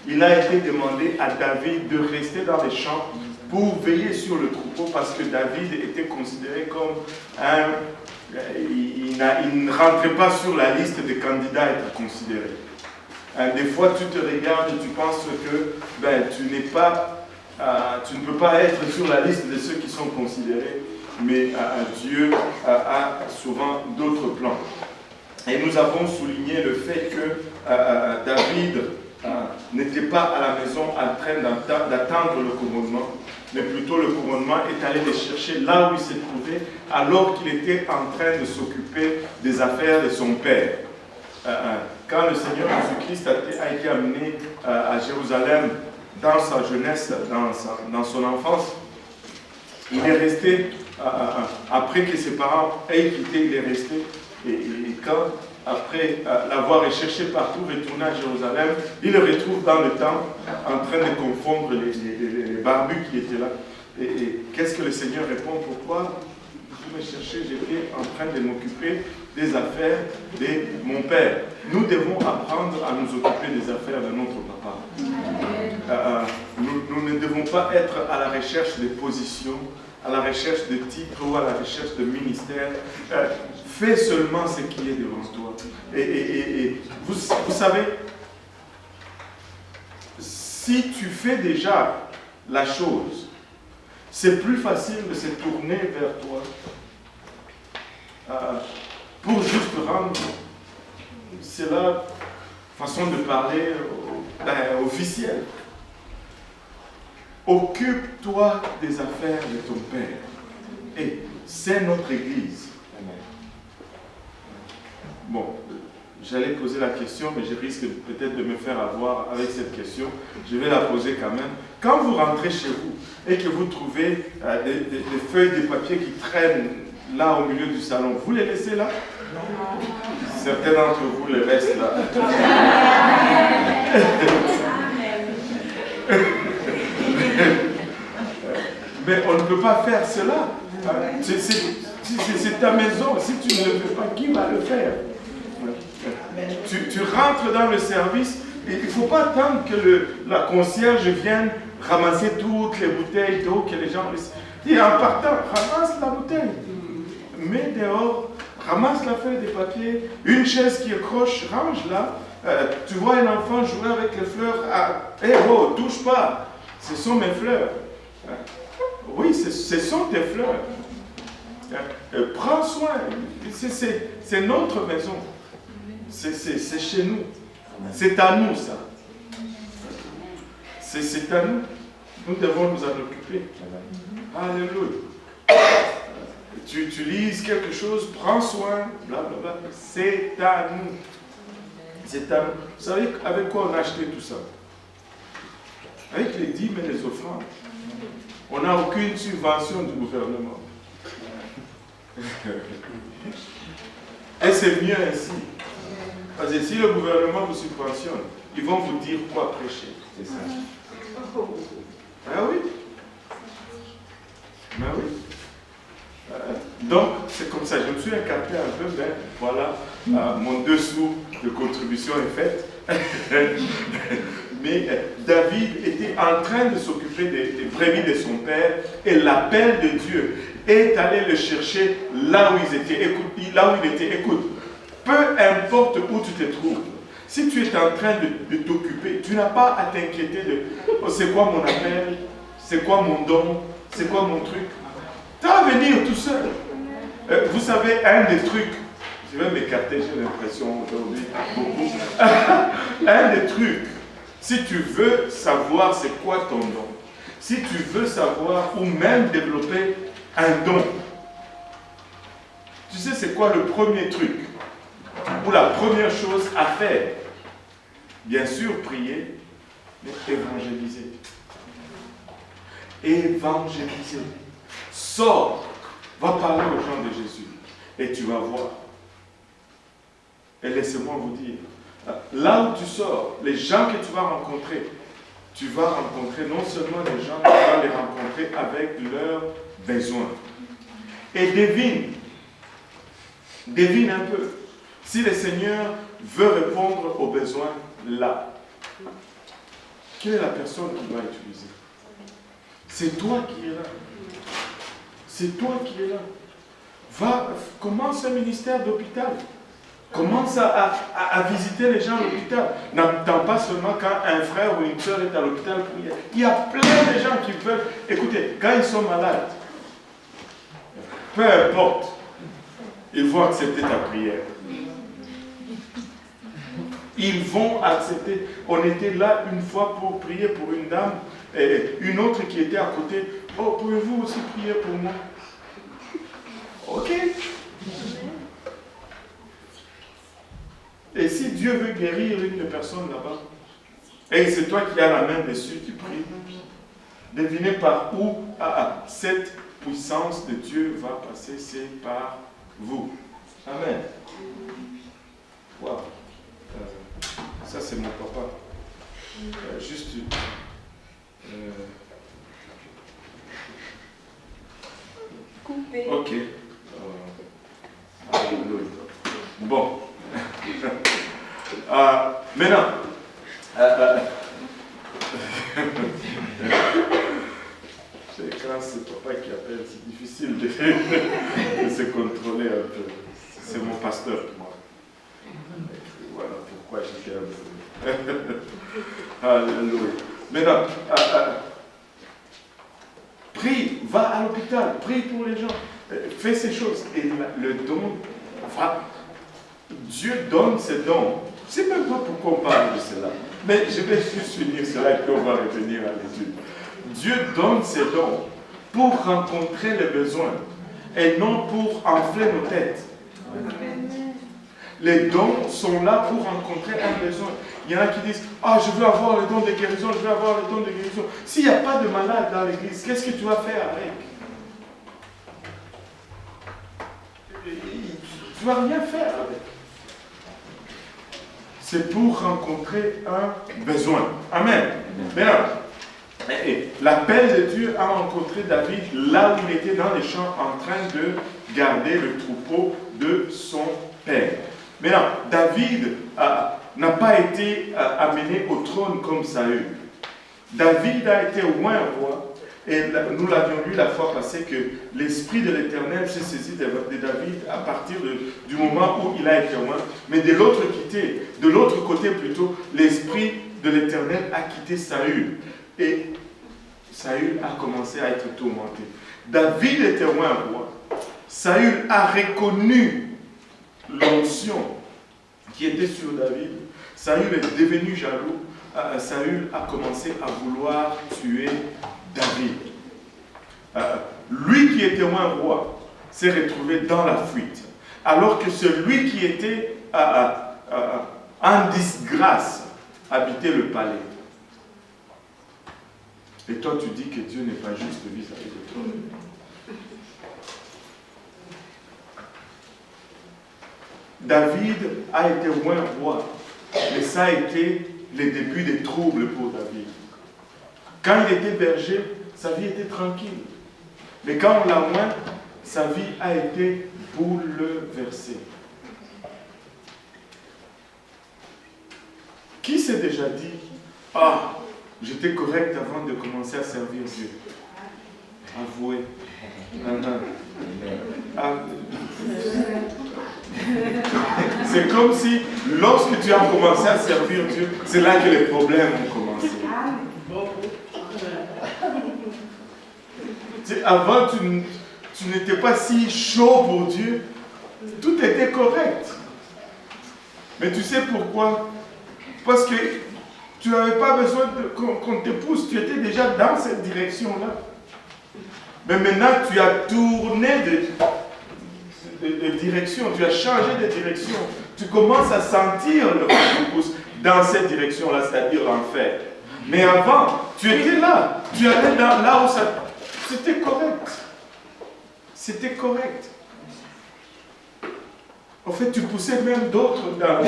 il a été demandé à David de rester dans les champs pour veiller sur le troupeau parce que David était considéré comme un... Il ne rentrait pas sur la liste des candidats à être considéré. Des fois, tu te regardes et tu penses que tu ne peux pas être sur la liste de ceux qui sont considérés, mais Dieu a souvent d'autres plans. Et nous avons souligné le fait que David n'était pas à la maison en train d'attendre le commandement, mais plutôt le commandement est allé le chercher là où il s'est trouvé, alors qu'il était en train de s'occuper des affaires de son père. Quand le Seigneur Jésus-Christ a été amené à Jérusalem dans sa jeunesse, dans son enfance, il est resté, après que ses parents aient quitté, il est resté, et quand, après l'avoir recherché partout, retourné à Jérusalem, il le retrouve dans le temple, en train de confondre les barbus qui étaient là. Et qu'est-ce que le Seigneur répond? Pourquoi vous me cherchez? J'étais en train de m'occuper des affaires de mon père. Nous devons apprendre à nous occuper des affaires de notre papa. Nous ne devons pas être à la recherche de positions, à la recherche de titres ou à la recherche de ministères. Fais seulement ce qui est devant toi. Et vous savez, si tu fais déjà la chose, c'est plus facile de se tourner vers toi pour juste rendre cela, façon de parler officielle. Occupe-toi des affaires de ton Père. Et c'est notre Église. Bon, j'allais poser la question, mais je risque peut-être de me faire avoir avec cette question. Je vais la poser quand même. Quand vous rentrez chez vous et que vous trouvez des feuilles de papier qui traînent là au milieu du salon, vous les laissez là? Certains d'entre vous les restent là. Mais on ne peut pas faire cela. C'est ta maison. Si tu ne le fais pas, qui va le faire? Tu rentres dans le service et il ne faut pas attendre que la concierge vienne ramasser toutes les bouteilles d'eau que les gens... Et en partant, ramasse la bouteille. Mets dehors, ramasse la feuille de papier, une chaise qui est croche, range-la. Tu vois un enfant jouer avec les fleurs. Oh, touche pas. Ce sont mes fleurs. Oui, ce sont tes fleurs. Prends soin. C'est notre maison. C'est chez nous. C'est à nous, ça. C'est à nous. Nous devons nous en occuper. Alléluia. Tu utilises quelque chose, prends soin, blablabla. C'est à nous. C'est à nous. Vous savez avec quoi on a acheté tout ça? Avec les dîmes et les offrandes. On n'a aucune subvention du gouvernement. Et c'est mieux ainsi. Parce que si le gouvernement vous subventionne, ils vont vous dire quoi prêcher. C'est ça. Ah oui. Ben oui. Donc, c'est comme ça. Je me suis écarté un peu, mais voilà, mon dessous de contribution est faite. Mais David était en train de s'occuper des brebis de son père et l'appel de Dieu est allé le chercher là où il était. Écoute, peu importe où tu te trouves, si tu es en train de t'occuper, tu n'as pas à t'inquiéter de c'est quoi mon appel, c'est quoi mon don, c'est quoi mon truc. Tu vas venir tout seul. Vous savez, un des trucs, je vais m'écarter, j'ai l'impression aujourd'hui, beaucoup. Un des trucs, si tu veux savoir c'est quoi ton don, si tu veux savoir ou même développer un don, tu sais c'est quoi le premier truc ou la première chose à faire? Bien sûr, prier, mais évangéliser. Évangéliser. Sors, va parler aux gens de Jésus et tu vas voir. Et laissez-moi vous dire, là où tu sors, les gens que tu vas rencontrer non seulement les gens, tu vas les rencontrer avec leurs besoins. Et devine un peu, si le Seigneur veut répondre aux besoins là, quelle est la personne qui va utiliser? C'est toi qui es là. C'est toi qui es là. Va, commence un ministère d'hôpital. Commence à visiter les gens à l'hôpital. N'attends pas seulement quand un frère ou une soeur est à l'hôpital. Il y a plein de gens qui veulent. Écoutez, quand ils sont malades, peu importe, ils vont accepter ta prière. Ils vont accepter. On était là une fois pour prier pour une dame, et une autre qui était à côté. Oh, pouvez-vous aussi prier pour moi? Ok. Et si Dieu veut guérir une personne là-bas, et c'est toi qui as la main dessus, qui prie, devinez par où cette puissance de Dieu va passer, c'est par vous. Amen. Wow. Ça c'est mon papa. Juste... Coupé. Ok. Bon. Maintenant, quand c'est papa qui appelle, c'est difficile de se contrôler un peu. C'est mon pasteur pour moi. Voilà pourquoi j'étais un peu... Alléluia. Maintenant, prie, va à l'hôpital, prie pour les gens, fais ces choses. Et le don, enfin, Dieu donne ses dons. Je ne sais même pas pourquoi on parle de cela. Mais je vais juste finir cela et puis on va revenir à l'étude. Dieu donne ses dons pour rencontrer les besoins et non pour enfler nos têtes. Les dons sont là pour rencontrer un besoin. Il y en a qui disent, ah, je veux avoir le don de guérison, je veux avoir le don de guérison. S'il n'y a pas de malade dans l'église, qu'est-ce que tu vas faire avec? Tu ne vas rien faire avec. C'est pour rencontrer un besoin. Amen. Maintenant, l'appel de Dieu a rencontré David là où il était dans les champs en train de garder le troupeau de son père. Maintenant, David n'a pas été amené au trône comme Saül. David a été oint roi. Et nous l'avions lu la fois passée que l'Esprit de l'Éternel s'est saisi de David à partir du moment où il a été oint. Mais de l'autre côté plutôt, l'Esprit de l'Éternel a quitté Saül. Et Saül a commencé à être tourmenté. David était oint roi. Saül a reconnu l'onction qui était sur David. Saül est devenu jaloux. Saül a commencé à vouloir tuer David. Lui qui était un roi s'est retrouvé dans la fuite. Alors que celui qui était en disgrâce habitait le palais. Et toi tu dis que Dieu n'est pas juste vis-à-vis de toi. David a été moins roi, mais ça a été le début des troubles pour David. Quand il était berger, sa vie était tranquille. Mais quand on l'a oint, sa vie a été bouleversée. Qui s'est déjà dit, ah, j'étais correct avant de commencer à servir Dieu? Avouez. C'est comme si, lorsque tu as commencé à servir Dieu, c'est là que les problèmes ont commencé. Avant, tu n'étais pas si chaud pour Dieu. Tout était correct. Mais tu sais pourquoi? Parce que tu n'avais pas besoin qu'on te pousse. Tu étais déjà dans cette direction-là. Mais maintenant, tu as tourné de direction. Tu as changé de direction. Tu commences à sentir le vent qui pousse dans cette direction-là, c'est-à-dire l'enfer. Mais avant, tu étais là. Tu allais là où ça... C'était correct. C'était correct. En fait, tu poussais même d'autres dans la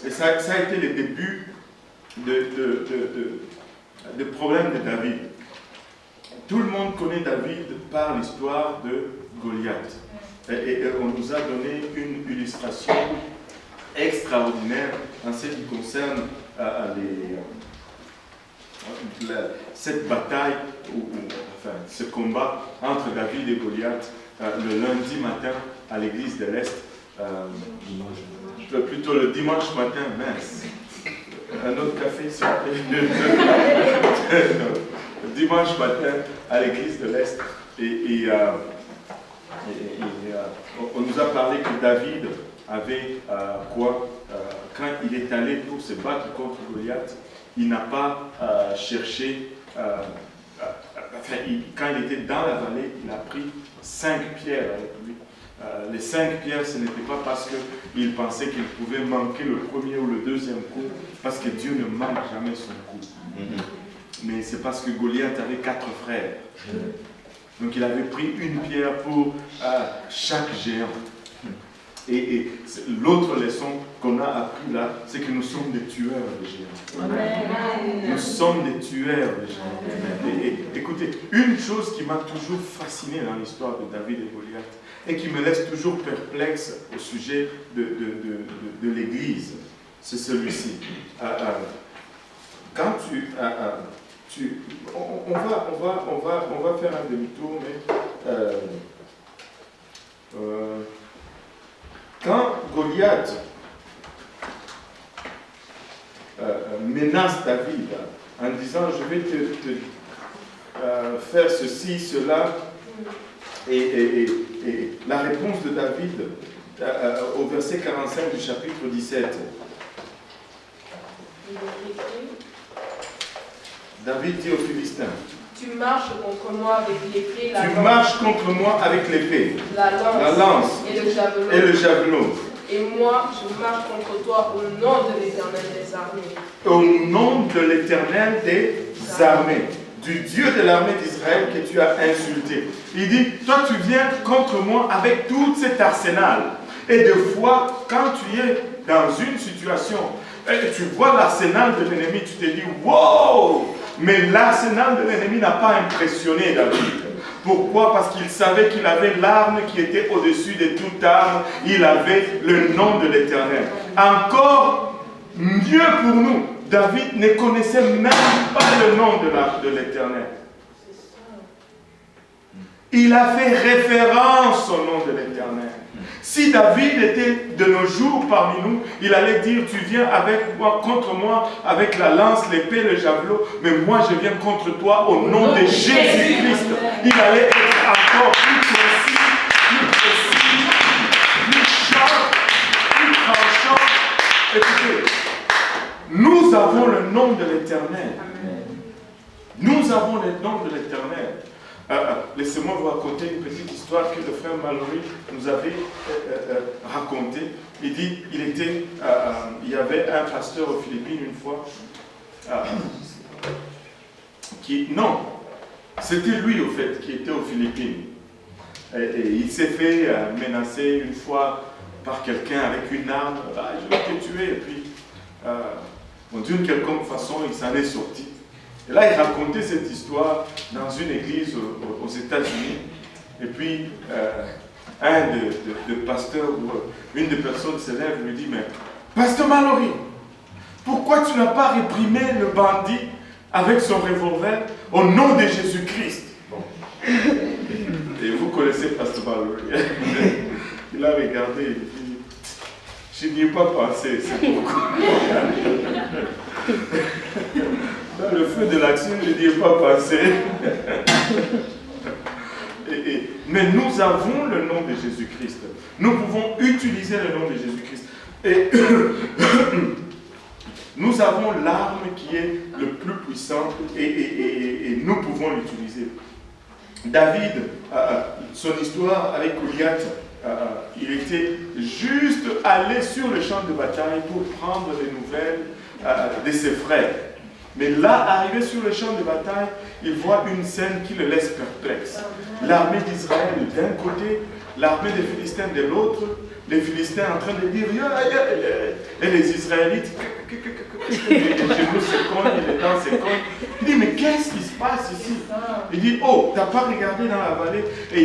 Et ça a été le début de problème de David. tout le monde connaît David par l'histoire de Goliath. Et on nous a donné une illustration extraordinaire en ce qui concerne cette bataille, enfin ce combat entre David et Goliath le lundi matin à l'église de l'Est, plutôt le dimanche matin, mince. Un autre café, s'il vous plaît. Dimanche matin à l'église de l'Est. On nous a parlé que David avait quand il est allé pour se battre contre Goliath, il n'a pas cherché, quand il était dans la vallée, il a pris 5 pierres avec lui. Les 5 pierres, ce n'était pas parce qu'il pensait qu'il pouvait manquer le premier ou le deuxième coup, parce que Dieu ne manque jamais son coup. Mais c'est parce que Goliath avait 4 frères. Donc il avait pris une pierre pour chaque géant. Et l'autre leçon qu'on a appris là, c'est que nous sommes des tueurs de géants. Amen. Nous sommes des tueurs de géants. Et écoutez, une chose qui m'a toujours fasciné dans l'histoire de David et Goliath, et qui me laisse toujours perplexe au sujet de l'Église, c'est celui-ci. Quand on va faire un demi-tour, mais quand Goliath menace David en disant je vais te faire ceci, cela, et la réponse de David au verset 45 du chapitre 17. David dit aux Philistins, tu marches contre moi avec l'épée, la lance et le javelot. Et moi, je marche contre toi au nom de l'Éternel des armées. Au nom de l'Éternel des armées, du Dieu de l'armée d'Israël que tu as insulté. Il dit, toi tu viens contre moi avec tout cet arsenal. Et des fois, quand tu es dans une situation, et tu vois l'arsenal de l'ennemi, tu te dis, wow! Mais l'arsenal de l'ennemi n'a pas impressionné David. Pourquoi? Parce qu'il savait qu'il avait l'arme qui était au-dessus de toute arme. Il avait le nom de l'Éternel. Encore mieux pour nous, David ne connaissait même pas le nom de l'Éternel. Il a fait référence au nom de l'Éternel. Si David était de nos jours parmi nous, il allait dire, tu viens contre moi avec la lance, l'épée, le javelot, mais moi je viens contre toi au nom de Jésus-Christ. Il allait être encore plus précis, plus sharp, plus tranchant. Écoutez, nous avons le nom de l'Éternel. Nous avons le nom de l'Éternel. Laissez-moi vous raconter une petite histoire que le frère Mallory nous avait racontée. Il dit, il y avait un pasteur aux Philippines une fois, c'était lui au fait qui était aux Philippines. Et il s'est fait menacer une fois par quelqu'un avec une arme, je vais te tuer, et puis d'une quelconque façon il s'en est sorti. Et là, il racontait cette histoire dans une église aux États-Unis. Et puis, un des pasteurs ou une des personnes se lève et lui dit, mais Pasteur Mallory, pourquoi tu n'as pas réprimé le bandit avec son revolver au nom de Jésus-Christ? Bon. Et vous connaissez Pasteur Mallory. Il a regardé et dit, je n'y ai pas pensé, c'est pourquoi. Dans le feu de l'action, je n'y ai pas pensé. Mais nous avons le nom de Jésus-Christ. Nous pouvons utiliser le nom de Jésus-Christ. Et nous avons l'arme qui est le plus puissant et nous pouvons l'utiliser. David, son histoire avec Goliath, il était juste allé sur le champ de bataille pour prendre les nouvelles de ses frères. Mais là, arrivé sur le champ de bataille, il voit une scène qui le laisse perplexe. L'armée d'Israël d'un côté, l'armée des Philistins de l'autre, les Philistins en train de dire et les Israélites, Les genoux se cognent, les dents se cognent. Il dit, mais qu'est-ce qui se passe ici? Il dit, oh, t'as pas regardé dans la vallée? Et